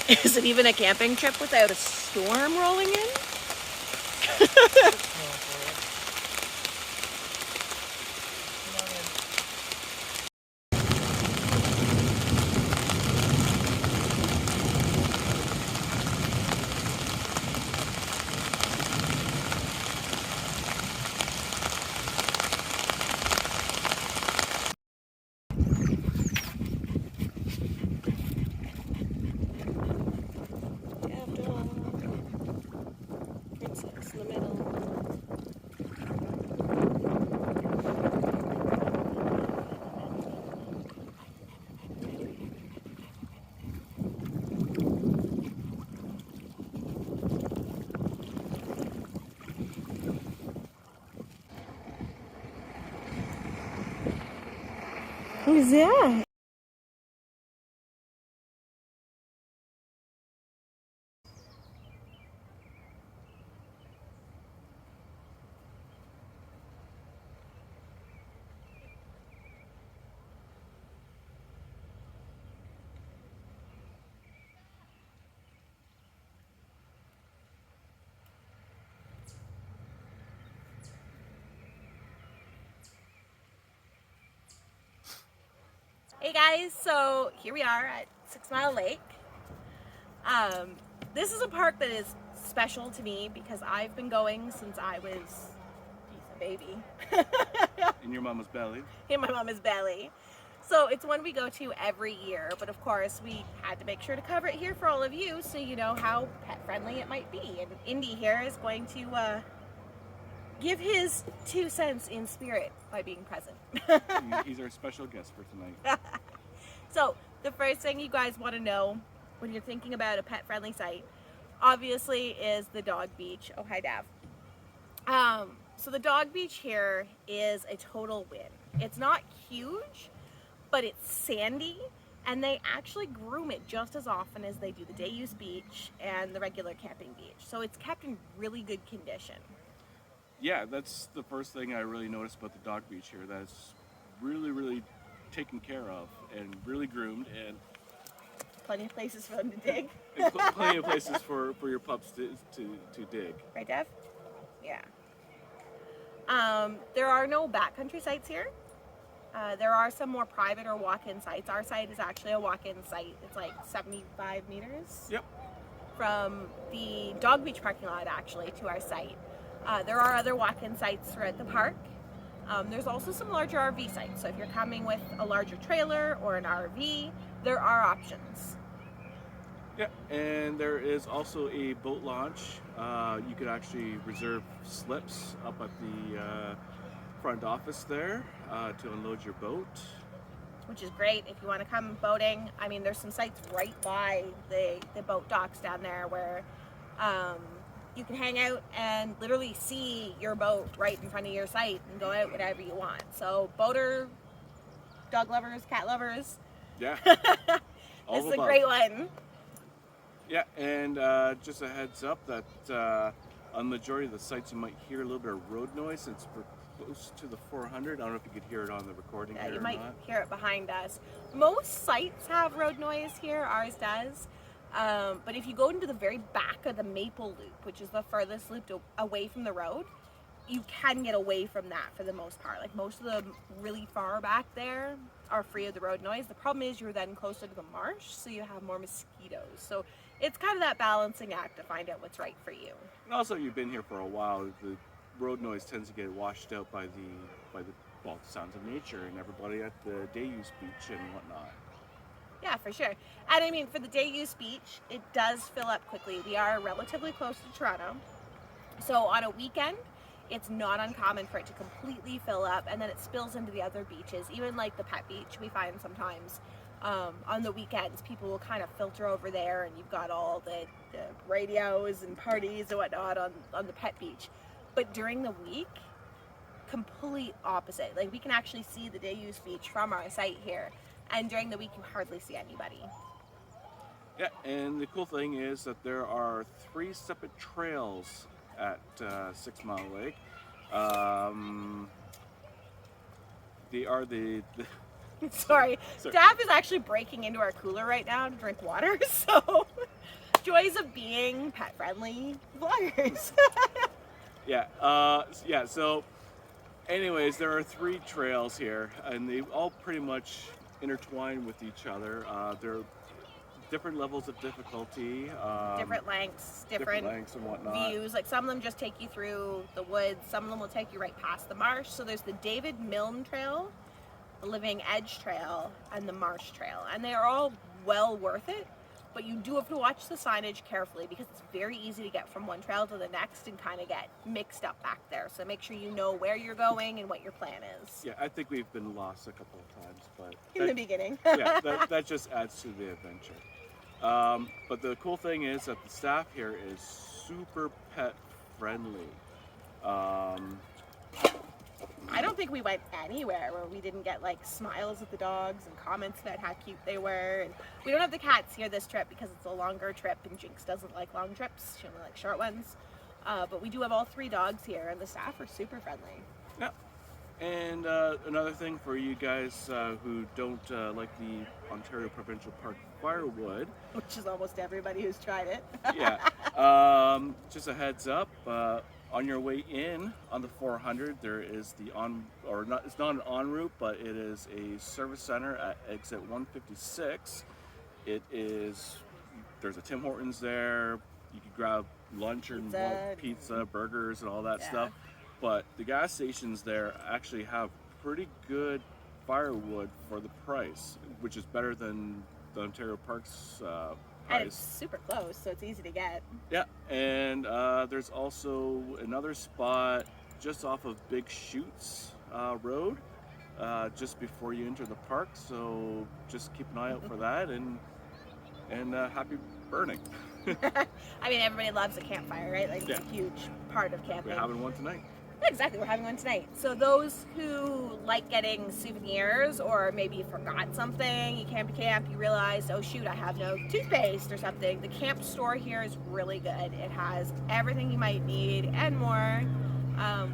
Is it even a camping trip without a storm rolling in? Princess in the middle. Who's that? Hey guys, so here we are at 6 Mile Lake. This is a park that is special to me because I've been going since I was a baby. In your mama's belly. In my mama's belly. So it's one we go to every year, but of course we had to make sure to cover it here for all of you so you know how pet friendly it might be. And Indy here is going to give his 2 cents in spirit by being present. He's our special guest for tonight. So the first thing you guys want to know when you're thinking about a pet-friendly site, obviously, is the dog beach. Oh, hi, Dav. So the dog beach here is a total win. It's not huge, but it's sandy, and they actually groom it just as often as they do the day use beach and the regular camping beach. So it's kept in really good condition. Yeah, that's the first thing I really noticed about the dog beach here. That's really, really taken care of and really groomed, and plenty of places for them to dig. and plenty of places for your pups to dig. Right, Dev? Yeah. There are no backcountry sites here. There are some more private or walk-in sites. Our site is actually a walk-in site. It's like 75 meters Yep. from the dog beach parking lot actually to our site. There are other walk-in sites throughout the park. There's also some larger RV sites. So if you're coming with a larger trailer or an RV, there are options. Yeah, and there is also a boat launch. You could actually reserve slips up at the front office there to unload your boat. Which is great if you want to come boating. I mean, there's some sites right by the boat docks down there where you can hang out and literally see your boat right in front of your site and go out whatever you want. So boater, dog lovers, cat lovers. Yeah. This is a great one. Yeah, and just a heads up that on the majority of the sites you might hear a little bit of road noise since we're close to the 400. I don't know if you could hear it on the recording here you or might not. hear it behind us. Most sites have road noise here, ours does. But if you go into the very back of the Maple Loop, which is the furthest loop away from the road, you can get away from that for the most part. Like most of the really far back there are free of the road noise. The problem is you're then closer to the marsh, so you have more mosquitoes. So it's kind of that balancing act to find out what's right for you. And also, you've been here for a while. The road noise tends to get washed out by the sounds of nature and everybody at the day use beach and whatnot. Yeah, for sure. And I mean, for the day use beach, it does fill up quickly. We are relatively close to Toronto. So on a weekend, it's not uncommon for it to completely fill up, and then it spills into the other beaches. Even like the Pet Beach, we find sometimes on the weekends, people will kind of filter over there, and you've got all the radios and parties and whatnot on the Pet Beach. But during the week, complete opposite. Like we can actually see the day use beach from our site here, and during the week you hardly see anybody. Yeah, and the cool thing is that there are 3 separate trails at 6 Mile Lake. They are the Sorry. Dav is actually breaking into our cooler right now to drink water, so joys of being pet-friendly vloggers. Yeah. So, anyways, there are 3 trails here, and they all pretty much intertwine with each other. They're different levels of difficulty, Different lengths, different lengths and whatnot. views. Like some of them just take you through the woods. Some of them will take you right past the marsh. So there's the David Milne Trail, the Living Edge Trail, and the Marsh Trail, and they are all well worth it. But you do have to watch the signage carefully because it's very easy to get from one trail to the next and kind of get mixed up back there. So make sure you know where you're going and what your plan is. Yeah, I think we've been lost a couple of times, but In the beginning. yeah, that just adds to the adventure. But the cool thing is that the staff here is super pet friendly. I don't think we went anywhere where we didn't get like smiles at the dogs and comments about how cute they were. And we don't have the cats here this trip because it's a longer trip and Jinx doesn't like long trips. She only likes short ones. But we do have all 3 dogs here and the staff are super friendly. Yeah. And another thing for you guys who don't like the Ontario Provincial Park Firewood, Which is almost everybody who's tried it. yeah, just a heads up, on your way in on the 400, there is the it's not an en route, but it is a service center at exit 156. There's a Tim Hortons there. You can grab lunch or pizza, burgers, and all that stuff. But the gas stations there actually have pretty good firewood for the price, which is better than the Ontario Parks price. And it's super close, so it's easy to get. Yeah, and there's also another spot just off of Big Chutes Road, just before you enter the park. So just keep an eye out for that, and happy burning. I mean, everybody loves a campfire, right? Like it's a huge part of camping. We're having one tonight. Exactly, we're having one tonight. So those who like getting souvenirs, or maybe you forgot something, you came to camp, you realized, oh shoot, I have no toothpaste or something, the camp store here is really good. It has everything you might need and more.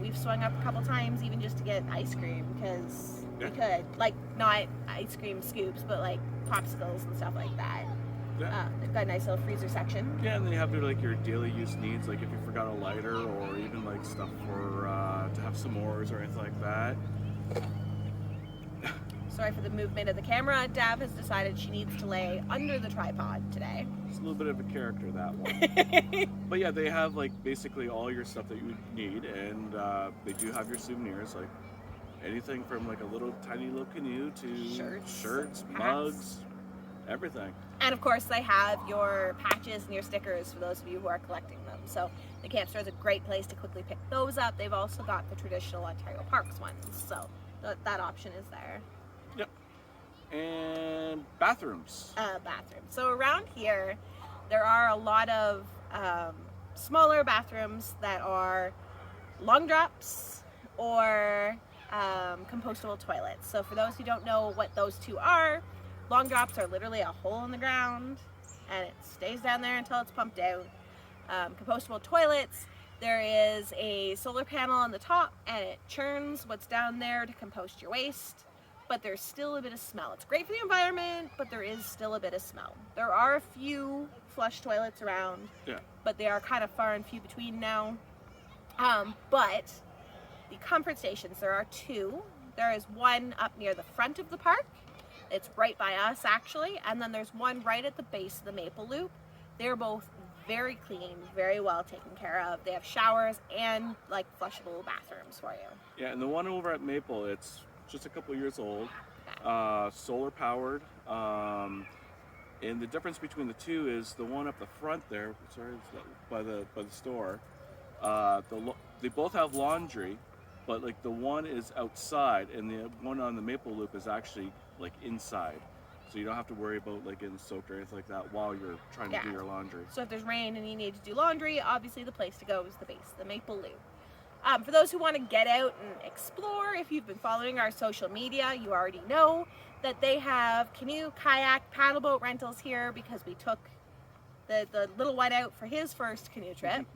We've swung up a couple times even just to get ice cream because we could. Like, not ice cream scoops, but like popsicles and stuff like that. Yeah. They've got a nice little freezer section. Yeah, and then you have your daily use needs, like if you forgot a lighter, or even like stuff for to have s'mores or anything like that. Sorry for the movement of the camera. Dav has decided she needs to lay under the tripod today. It's a little bit of a character, that one. But yeah, they have like basically all your stuff that you need, and they do have your souvenirs, like anything from like a tiny little canoe to shirts, mugs, everything. And of course, they have your patches and your stickers for those of you who are collecting them. So the camp store is a great place to quickly pick those up. They've also got the traditional Ontario Parks ones, so that option is there. Yep. And bathrooms. So around here, there are a lot of smaller bathrooms that are long drops or compostable toilets. So for those who don't know what those two are, long drops are literally a hole in the ground and it stays down there until it's pumped out. Compostable toilets, there is a solar panel on the top and it churns what's down there to compost your waste, but there's still a bit of smell. It's great for the environment, but there is still a bit of smell. There are a few flush toilets around, but they are kind of far and few between now. But the comfort stations, there are 2. There is one up near the front of the park. It's right by us, actually. And then there's one right at the base of the Maple Loop. They're both very clean, very well taken care of. They have showers and like flushable bathrooms for you. Yeah, and the one over at Maple, it's just a couple years old, solar powered. And the difference between the two is the one up the front there, by the store, they both have laundry, but like the one is outside and the one on the Maple Loop is actually like inside, so you don't have to worry about like getting soaked or anything like that while you're trying to do your laundry. So if there's rain and you need to do laundry, obviously the place to go is the base, the Maple Loop. For those who want to get out and explore, if you've been following our social media, you already know that they have canoe, kayak, paddle boat rentals here because we took the little one out for his first canoe trip,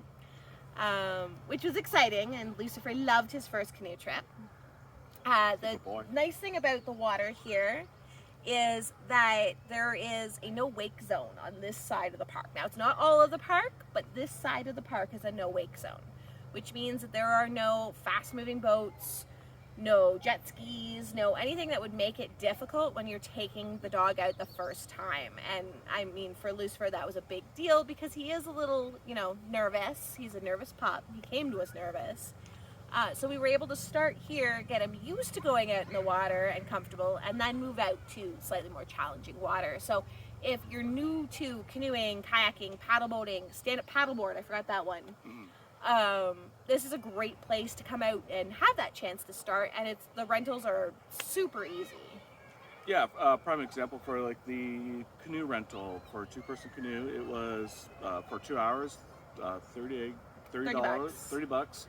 which was exciting, and Lucifer loved his first canoe trip. The nice thing about the water here is that there is a no wake zone on this side of the park. Now, it's not all of the park, but this side of the park is a no wake zone, which means that there are no fast moving boats, no jet skis, no anything that would make it difficult when you're taking the dog out the first time. And I mean, for Lucifer, that was a big deal because he is a little, nervous. He's a nervous pup. He came to us nervous. So we were able to start here, get him used to going out in the water and comfortable, and then move out to slightly more challenging water. So if you're new to canoeing, kayaking, paddle boating, stand-up paddleboard, I forgot that one. This is a great place to come out and have that chance to start, and the rentals are super easy. Yeah, prime example for like the canoe rental for a two-person canoe. It was for 2 hours, $30, $30.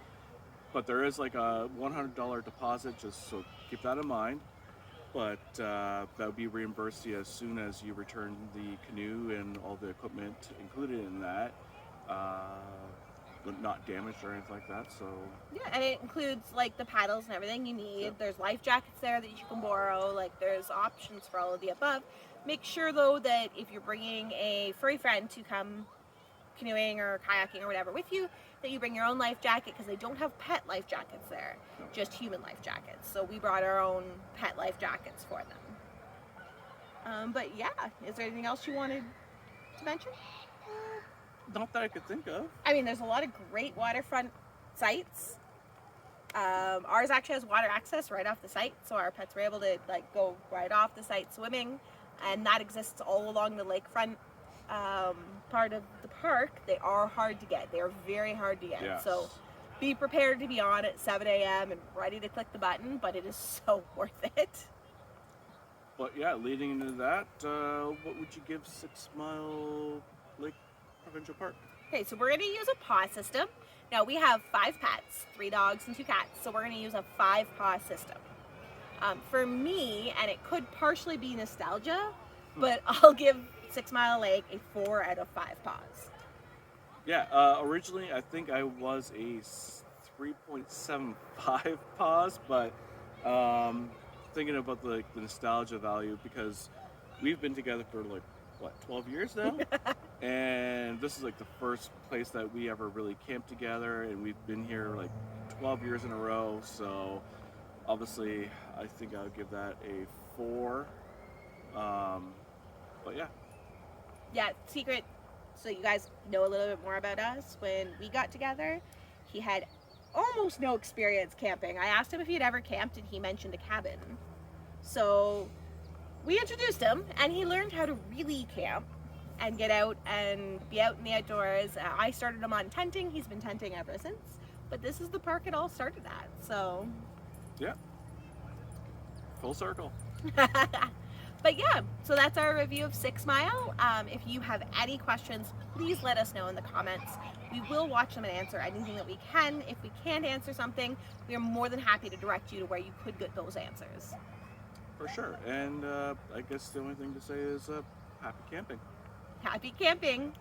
But there is like a $100 deposit, just so keep that in mind. But that would be reimbursed to you as soon as you return the canoe and all the equipment included in that, but not damaged or anything like that. So yeah, and it includes like the paddles and everything you need. Yep. There's life jackets there that you can borrow. Like there's options for all of the above. Make sure though that if you're bringing a furry friend to come canoeing or kayaking or whatever with you, that you bring your own life jacket, because they don't have pet life jackets there, just human life jackets. So we brought our own pet life jackets for them. But yeah, is there anything else you wanted to mention? not that I could think of. I mean, there's a lot of great waterfront sites. Ours actually has water access right off the site, so our pets were able to like go right off the site swimming, and that exists all along the lakefront part of the park. They are hard to get. They are very hard to get. Yes. So be prepared to be on at 7 a.m. and ready to click the button, but it is so worth it. But yeah, leading into that, what would you give 6 Mile Lake Provincial Park? Okay, so we're going to use a paw system. Now we have 5 pets, 3 dogs and 2 cats, so we're going to use a 5-paw system. For me, and it could partially be nostalgia, but I'll give 6 Mile Lake a 4 out of 5 paws. Yeah, originally I think I was a 3.75 paws, but thinking about the nostalgia value, because we've been together for like, what, 12 years now? And this is like the first place that we ever really camped together, and we've been here like 12 years in a row, so obviously I think I would give that a 4. But yeah. Yeah, secret, so you guys know a little bit more about us. When we got together, he had almost no experience camping. I asked him if he'd ever camped, and he mentioned a cabin. So we introduced him, and he learned how to really camp and get out and be out in the outdoors. I started him on tenting. He's been tenting ever since. But this is the park it all started at, so. Yeah. Full circle. But yeah, so that's our review of 6 Mile. If you have any questions, please let us know in the comments. We will watch them and answer anything that we can. If we can't answer something, we are more than happy to direct you to where you could get those answers. For sure. And I guess the only thing to say is happy camping. Happy camping!